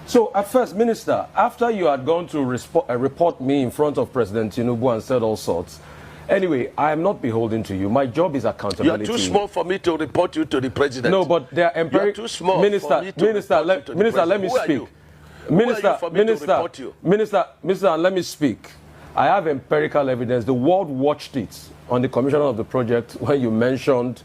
So at first, Minister, after you had gone to report me in front of President Tinubu and said all sorts, anyway, I am not beholden to you. My job is accountability. You are too small for me to report you to the president. No, but there are you are too small Minister, for me to Minister, let me speak. Minister, let me speak. I have empirical evidence. The world watched it on the commissioner of the project when you mentioned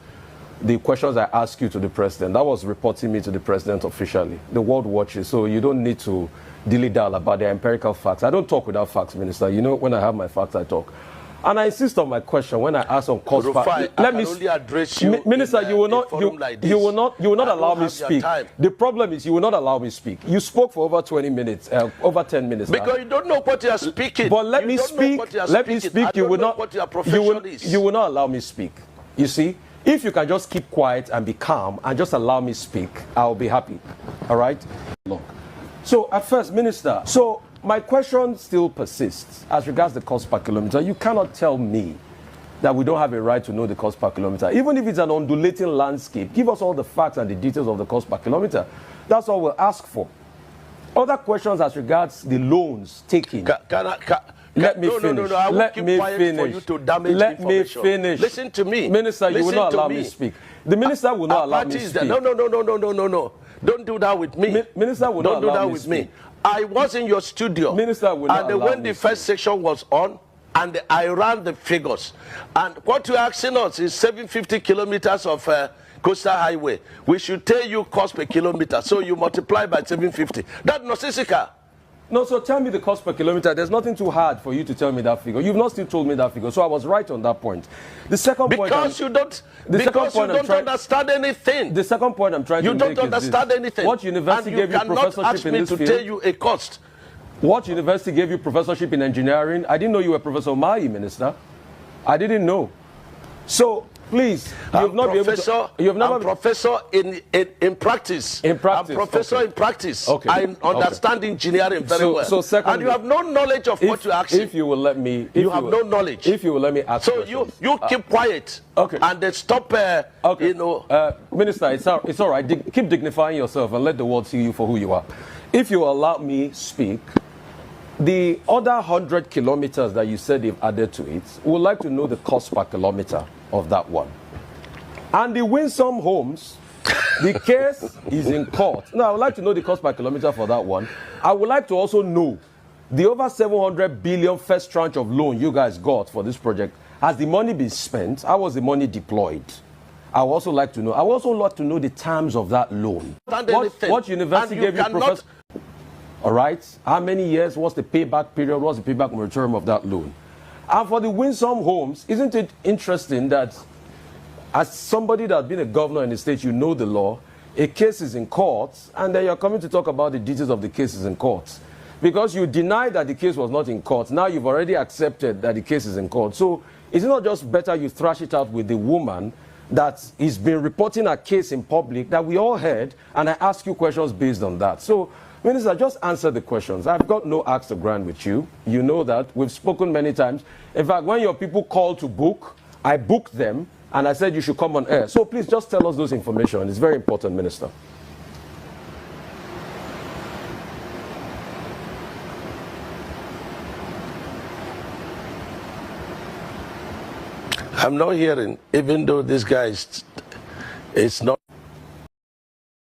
the questions I asked you to the president. That was reporting me to the president officially. The world watches, so you don't need to dilly-dally about the empirical facts. I don't talk without facts, Minister. You know, when I have my facts, I talk. And I insist on my question when I ask on cost. Rufai, let me only address you. Minister, you will not allow me speak. The problem is you will not allow me speak. You spoke for over 20 minutes, over 10 minutes. Because you don't know what you are speaking. But let me speak. Let me speak. You will not. What your profession is. You will not allow me speak. You see, if you can just keep quiet and be calm and just allow me speak, I'll be happy. All right. Look. So at first, Minister. My question still persists as regards the cost per kilometer. You cannot tell me that we don't have a right to know the cost per kilometer. Even if it's an undulating landscape, give us all the facts and the details of the cost per kilometer. That's all we'll ask for. Other questions as regards the loans taken. Let me finish. I will keep quiet for you to damage information. Me finish. Listen to me. Minister, you will not allow me to speak. The minister will not allow me to speak. No. Don't do that with me. Minister will not allow me to speak. I was in your studio. Minister will not allow when the first section was on, and I ran the figures. And what you're asking us is 750 kilometers of coastal highway. We should tell you cost per kilometer. So you multiply by 750. That's nonsensical. No, so tell me the cost per kilometer. There's nothing too hard for you to tell me that figure. You've not still told me that figure. So I was right on that point. The second point... Because you don't understand anything. The second point I'm trying to make is You don't understand anything. What university gave you professorship in this field? You cannot ask me to tell you a cost. What university gave you professorship in engineering? I didn't know you were Professor Mai, Minister. I didn't know. So... Please, I'm professor in practice. In practice. I'm professor in practice. Okay. I understand engineering very well. So secondly, and you have no knowledge of what you're asking. If you will let me... You have no knowledge. If you will let me ask questions. You keep quiet. Okay. And then stop, okay. Minister, it's all right. Keep dignifying yourself and let the world see you for who you are. If you allow me speak, the other 100 kilometers that you said they've added to it, we would like to know the cost per kilometer of that one. And the Winsome Homes, the case is in court. Now, I would like to know the cost per kilometer for that one. I would like to also know the over 700 billion first tranche of loan you guys got for this project. Has the money been spent? How was the money deployed? I would also like to know. I would also like to know the terms of that loan. What university gave you professor? All right. How many years? What's the payback period? What's the payback moratorium of that loan? And for the Winsome Homes, isn't it interesting that as somebody that's been a governor in the state, you know the law, a case is in court, and then you're coming to talk about the details of the cases in court. Because you denied that the case was not in court. Now you've already accepted that the case is in court. So is it not just better you thrash it out with the woman that has been reporting a case in public that we all heard, and I ask you questions based on that? So, Minister, just answer the questions. I've got no axe to grind with you. You know that. We've spoken many times. In fact, when your people called to book, I booked them, and I said you should come on air. So please just tell us those information. It's very important, Minister. I'm not hearing, even though this guy is not